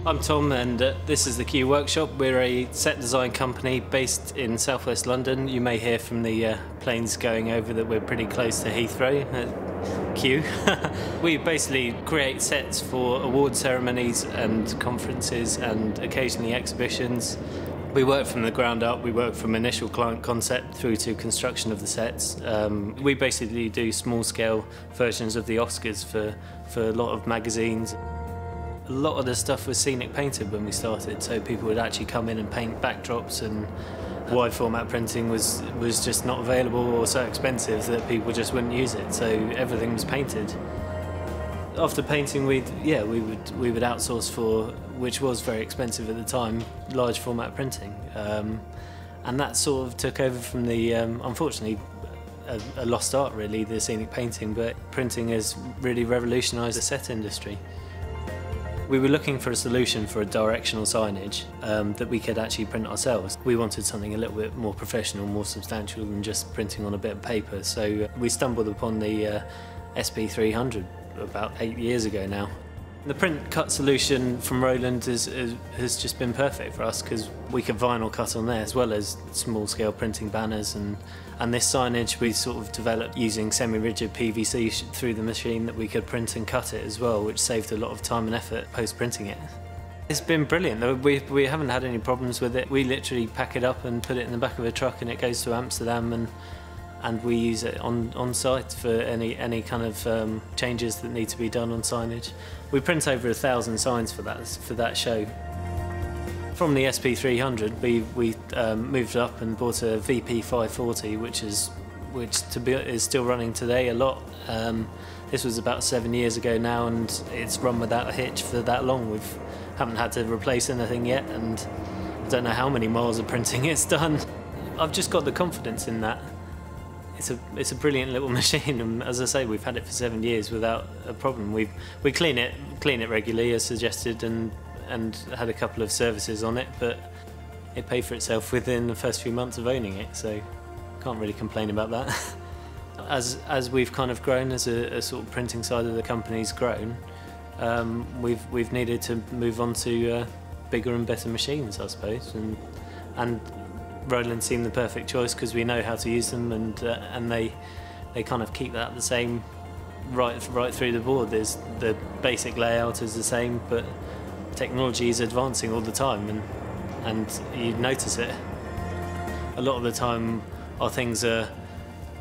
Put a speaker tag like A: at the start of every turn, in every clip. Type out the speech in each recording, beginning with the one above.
A: I'm Tom, and this is the Q Workshop. We're a set design company based in southwest London. You may hear from the planes going over that we're pretty close to Heathrow at Q. We basically create sets for award ceremonies and conferences and occasionally exhibitions. We work from the ground up. We work from initial client concept through to construction of the sets. We basically do small-scale versions of the Oscars for a lot of magazines. A lot of the stuff was scenic painted when we started, so people would actually come in and paint backdrops, and wide format printing was just not available or so expensive that people just wouldn't use it, so everything was painted. After painting, we would outsource for, which was very expensive at the time, large format printing, and that sort of took over from the unfortunately a lost art really, the scenic painting, but printing has really revolutionised the set industry. We were looking for a solution for a directional signage that we could actually print ourselves. We wanted something a little bit more professional, more substantial than just printing on a bit of paper. So we stumbled upon the SP300 about 8 years ago now. The print cut solution from Roland has just been perfect for us because we could vinyl cut on there as well as small scale printing banners, and this signage we sort of developed using semi-rigid PVC through the machine that we could print and cut it as well, which saved a lot of time and effort post-printing it. It's been brilliant. We haven't had any problems with it. We literally pack it up and put it in the back of a truck and it goes to Amsterdam, and we use it on site for any kind of changes that need to be done on signage. We print over 1,000 signs for that show. From the SP300, we moved up and bought a VP540, which is still running today a lot. This was about 7 years ago now, and it's run without a hitch for that long. We haven't had to replace anything yet, and I don't know how many miles of printing it's done. I've just got the confidence in that. It's a brilliant little machine, and as I say, we've had it for 7 years without a problem. We clean it regularly as suggested, and had a couple of services on it, but it paid for itself within the first few months of owning it, so can't really complain about that. As we've kind of grown, as a sort of printing side of the company's grown, we've needed to move on to bigger and better machines, I suppose, and Roland seemed the perfect choice because we know how to use them, and they kind of keep that the same right through the board. The basic layout is the same, but technology is advancing all the time, and you notice it. A lot of the time our things are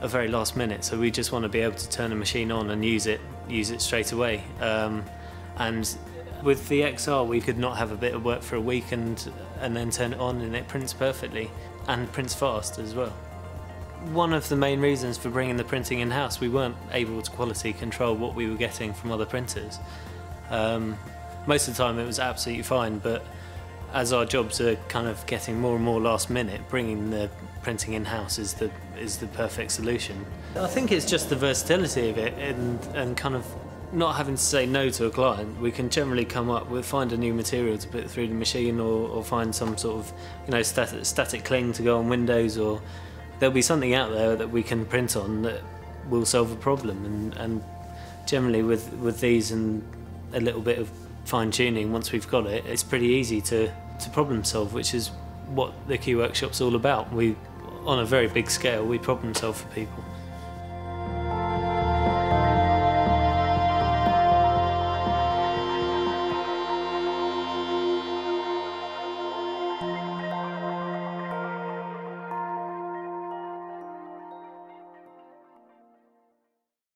A: very last minute, so we just want to be able to turn a machine on and use it straight away. And with the XR we could not have a bit of work for a week and then turn it on and it prints perfectly, and prints fast as well. One of the main reasons for bringing the printing in-house, we weren't able to quality control what we were getting from other printers. Most of the time it was absolutely fine, but as our jobs are kind of getting more and more last minute, bringing the printing in-house is the perfect solution. I think it's just the versatility of it, and kind of not having to say no to a client. We can generally find a new material to put through the machine, or find some sort of static cling to go on windows, or there'll be something out there that we can print on that will solve a problem. And generally with these and a little bit of fine-tuning, once we've got it, it's pretty easy to problem solve, which is what the Q Workshop's all about. On a very big scale, we problem solve for people.